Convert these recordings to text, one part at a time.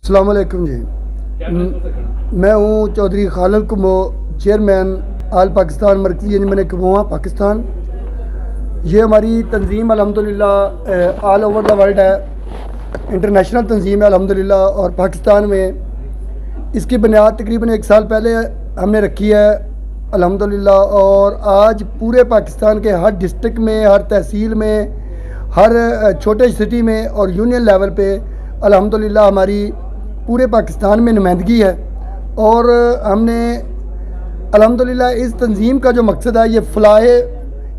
अस्सलाम वालेकुम जी। मैं हूँ चौधरी खालिद कमो, चेयरमैन आल पाकिस्तान मरकज़ी अंजुमन कमोआ पाकिस्तान। ये हमारी तंजीम अल्हम्दुलिल्लाह ऑल ओवर द वर्ल्ड है, इंटरनेशनल तंजीम है अल्हम्दुलिल्लाह। और पाकिस्तान में इसकी बुनियाद तकरीबन 1 साल पहले हमने रखी है अल्हम्दुलिल्लाह। और आज पूरे पाकिस्तान के हर डिस्ट्रिक्ट में, हर तहसील में, हर छोटे सिटी में और यूनियन लेवल पे अल्हम्दुलिल्लाह हमारी पूरे पाकिस्तान में नुमाइंदगी है। और हमने अल्हम्दुलिल्लाह इस तंजीम का जो मकसद है ये फ़लाहे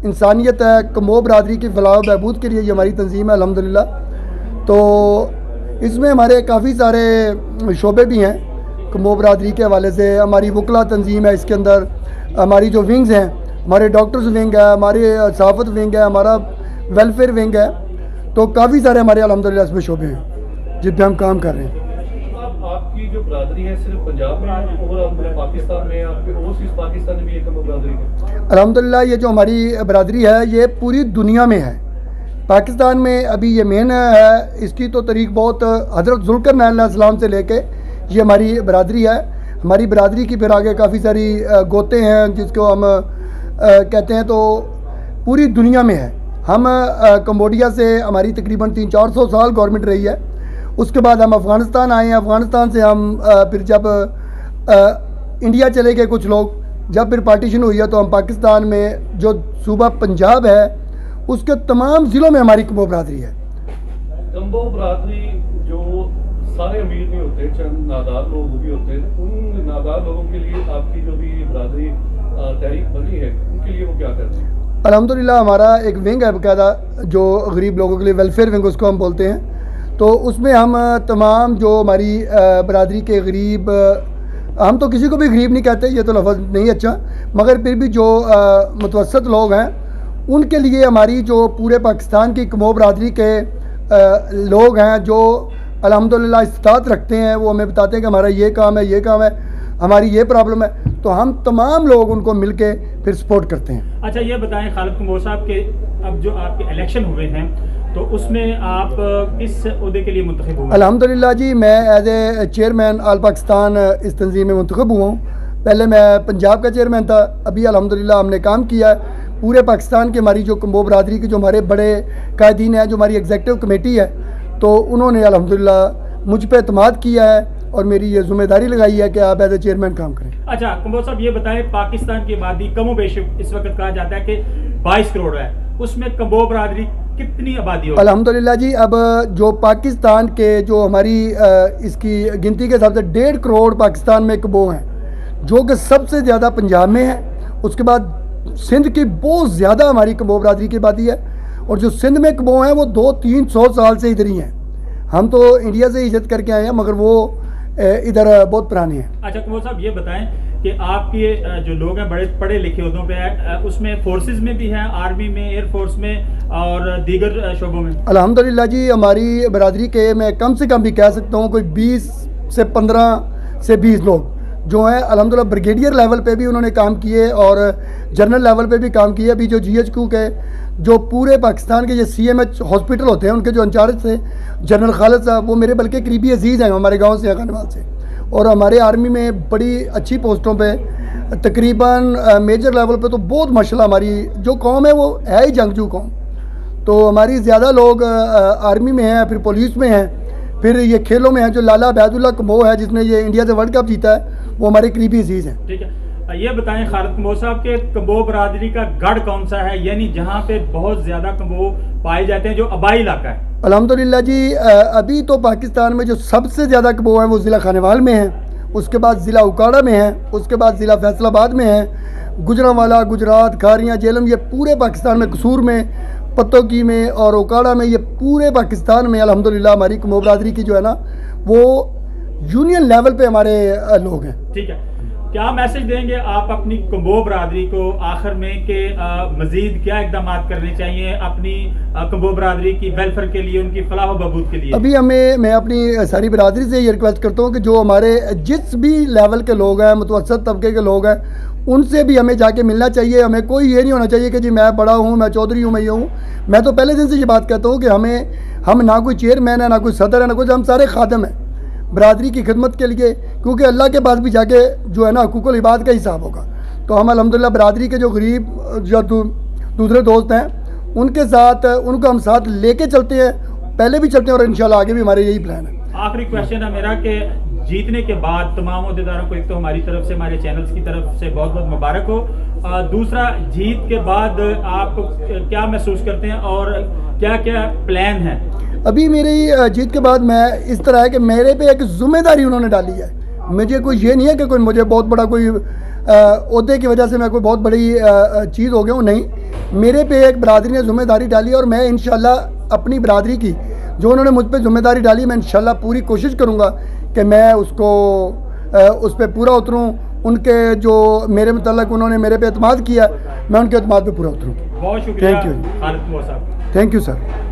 इंसानियत है, कमो बरादरी की फ़लाह व बहबूद के लिए ये हमारी तंजीम है अल्हम्दुलिल्लाह। तो इसमें हमारे काफ़ी सारे शोबे भी हैं कमो बरादरी के हवाले से। हमारी वकला तंजीम है, इसके अंदर हमारी जो विंग्स हैं, हमारे डॉक्टर्स विंग है, हमारे सहाफ़त विंग है, हमारा वेलफेयर विंग है। तो काफ़ी सारे हमारे अल्हम्दुलिल्लाह इसमें शोबे हैं जिन पर हम काम कर रहे हैं। आपकी जो बरादरी है सिर्फ पंजाब में और पाकिस्तान में, आपके ओवरसीज़ पाकिस्तान में भी एक बरादरी है? अल्हम्दुलिल्लाह ये जो हमारी बरादरी है ये पूरी दुनिया में है। पाकिस्तान में अभी ये मेन है, इसकी तो तारीख बहुत हज़रत ज़ुल्क़रनैन अलैहिस्सलाम से लेके ये हमारी बरादरी है। हमारी बरादरी की फिर आगे काफ़ी सारी गोते हैं जिसको हम कहते हैं, तो पूरी दुनिया में है। हम कंबोडिया से हमारी तकरीबन 300-400 साल गवर्नमेंट रही है। उसके बाद हम अफ़गानिस्तान आए हैं, अफ़गानिस्तान से हम फिर जब इंडिया चले गए कुछ लोग, जब फिर पार्टीशन हुई है तो हम पाकिस्तान में जो सूबा पंजाब है उसके तमाम ज़िलों में हमारी कम्बो बरादरी है। कम्बो बरादरी जो सारे अमीर भी होते हैं, चंद नादार लोग भी होते हैं, उन नादार लोगों के लिए आपकी जो भी बरादरी तहरीक बनी है उनके लिए वो क्या करते हैं? अल्हम्दुलिल्लाह हमारा एक विंग है बाकायदा जो गरीब लोगों के लिए, वेलफेयर विंग उसको हम बोलते हैं। तो उसमें हम तमाम जो हमारी बरादरी के गरीब, हम तो किसी को भी गरीब नहीं कहते, ये तो लफ्ज़ नहीं अच्छा, मगर फिर भी जो मुतवसत लोग हैं उनके लिए हमारी जो पूरे पाकिस्तान की कमो बरादरी के लोग हैं जो अल्हम्दुलिल्लाह इस्तात रखते हैं, वो हमें बताते हैं कि हमारा ये काम है, ये काम है, हमारी ये प्रॉब्लम है, तो हम तमाम लोग उनको मिल के फिर सपोर्ट करते हैं। अच्छा, ये बताएं खालिद कमो साहब के अब जो आपके इलेक्शन हुए हैं तो उसमें आप किस ओहदे के लिए मुंतखब हुए? अल्हम्दुलिल्लाह जी, मैं एज ए चेयरमैन आल पाकिस्तान इस तंजीम में मुंतखब हुआ हूँ। पहले मैं पंजाब का चेयरमैन था, अभी अल्हम्दुलिल्लाह हमने काम किया है पूरे पाकिस्तान की। हमारी जो कम्बो बरादरी की जो हमारे बड़े कायदीन हैं, जो हमारी एग्जीक्यूटिव कमेटी है, तो उन्होंने अल्हम्दुलिल्लाह मुझ पर एतमाद किया है और मेरी ये जिम्मेदारी लगाई है कि आप एज ए चेयरमैन काम करें। अच्छा कम्बो साहब, ये बताएं पाकिस्तान की आबादी कमो बेश इस वक्त कहा जाता है कि 22 करोड़ है, उसमें कम्बो बरादरी कितनी आबादी होगी? अल्हम्दुलिल्लाह जी, अब जो पाकिस्तान के जो हमारी इसकी गिनती के हिसाब से 1.5 करोड़ पाकिस्तान में कम्बो हैं, जो कि सबसे ज़्यादा पंजाब में है। उसके बाद सिंध की बहुत ज़्यादा हमारी कम्बो बरादरी की आबादी है, और जो सिंध में कम्बो हैं वो 200-300 साल से इधर ही हैं। हम तो इंडिया से हिजरत करके आए हैं, मगर वो इधर बहुत पुराने हैं। अच्छा कम्बो साहब, ये बताएं कि आपके जो लोग हैं बड़े पढ़े लिखे उहदों पे है, उसमें फोर्सेस में भी हैं, आर्मी में, एयरफोर्स में और दीगर शोबों में? अल्हम्दुलिल्लाह जी, हमारी बरादरी के मैं कम से कम भी कह सकता हूँ कोई 20 से 15 से 20 लोग जो हैं अल्हम्दुलिल्लाह ब्रिगेडियर लेवल पे भी उन्होंने काम किए और जनरल लेवल पे भी काम किए। अभी जो GHQ के जो पूरे पाकिस्तान के ये CMH हॉस्पिटल होते हैं उनके जो इंचार्ज थे जनरल खालिद साहब, वो मेरे बल्कि करीबी अजीज़ हैं, हमारे गांव से, खानवाल से। और हमारे आर्मी में बड़ी अच्छी पोस्टों पे तकरीबन मेजर लेवल पे तो बहुत माशाल्लाह हमारी जो कौम है वो है ही जंगजू कौम। तो हमारी ज़्यादा लोग आर्मी में हैं, फिर पुलिस में हैं, फिर ये खेलों में है। जो लाला अबैदुल्लाह कमो है जिसने ये इंडिया से वर्ल्ड कप जीता है, वो हमारे करीबी अजीज़ हैं। ठीक है, ये बताएं खालिद कमो साहब के कम्बो बरादरी का गढ़ कौन सा है, यानी जहाँ पे बहुत ज़्यादा कम्बो पाए जाते हैं, जो आबाई इलाका है? अल्हम्दुलिल्लाह जी, अभी तो पाकिस्तान में जो सबसे ज़्यादा कम्बो हैं वो ज़िला खानेवाल में है, उसके बाद ज़िला उकाड़ा में है, उसके बाद ज़िला फैसलाबाद में है, गुजरांवाला, गुजरात, खारियाँ, जेलम, ये पूरे पाकिस्तान में, कसूर में, पत्तोकी में और उकाड़ा में, ये पूरे पाकिस्तान में अल्हम्दुलिल्लाह हमारी कम्बो बरादरी की जो है ना वो यूनियन लेवल पे हमारे लोग हैं। ठीक है, क्या मैसेज देंगे आप अपनी कम्बो बरादरी को आखिर में कि मजीद क्या इकदाम करने चाहिए अपनी कम्बो बरादरी की वेलफेयर के लिए, उनकी फलाह बहबूद के लिए? अभी मैं अपनी सारी बरादरी से ये रिक्वेस्ट करता हूँ कि जो हमारे जिस भी लेवल के लोग हैं, मुतवसत तबके के लोग हैं, उनसे भी हमें जाके मिलना चाहिए। हमें कोई ये नहीं होना चाहिए कि जी मैं बड़ा हूँ, मैं चौधरी हूँ, मैं ये हूँ। मैं तो पहले दिन से ये बात कहता हूँ कि हम ना कोई चेयरमैन है, ना कोई सदर है, ना कुछ, हम सारे खादम हैं। बरादरी की खिदमत के लिए, क्योंकि अल्लाह के पास भी जाके जो है ना हुकूकुल इबाद का हिसाब होगा। तो हम अल्हम्दुलिल्लाह बरादरी के जो गरीब जो दूसरे दोस्त हैं उनके साथ उनको हम साथ लेके चलते हैं, पहले भी चलते हैं और इंशाल्लाह आगे भी हमारे यही प्लान है। आखिरी क्वेश्चन है मेरा कि जीतने के बाद तमाम अहदेदारों को एक तो हमारी तरफ से, हमारे चैनल्स की तरफ से बहुत बहुत मुबारक हो। दूसरा, जीत के बाद आप क्या महसूस करते हैं और क्या क्या प्लान है? अभी मेरी जीत के बाद मैं इस तरह है कि मेरे पे एक जिम्मेदारी उन्होंने डाली है। मुझे कोई ये नहीं है कि कोई मुझे बहुत बड़ा कोई ओहदे की वजह से मैं कोई बहुत बड़ी चीज़ हो गया हूँ, नहीं। मेरे पे एक बरादरी ने जिम्मेदारी डाली है और मैं इंशाल्लाह अपनी बरादरी की जो उन्होंने मुझ पर जिम्मेदारी डाली, मैं इंशाल्लाह पूरी कोशिश करूँगा कि मैं उसको उस पर पूरा उतरूँ। उनके जो मेरे मतलब उन्होंने मेरे पे एतमाद किया, मैं उनके एतमाद पे पूरा उतरूँ। बहुत शुक्रिया। Thank you. खालिद कुंवर साहब। Thank you sir.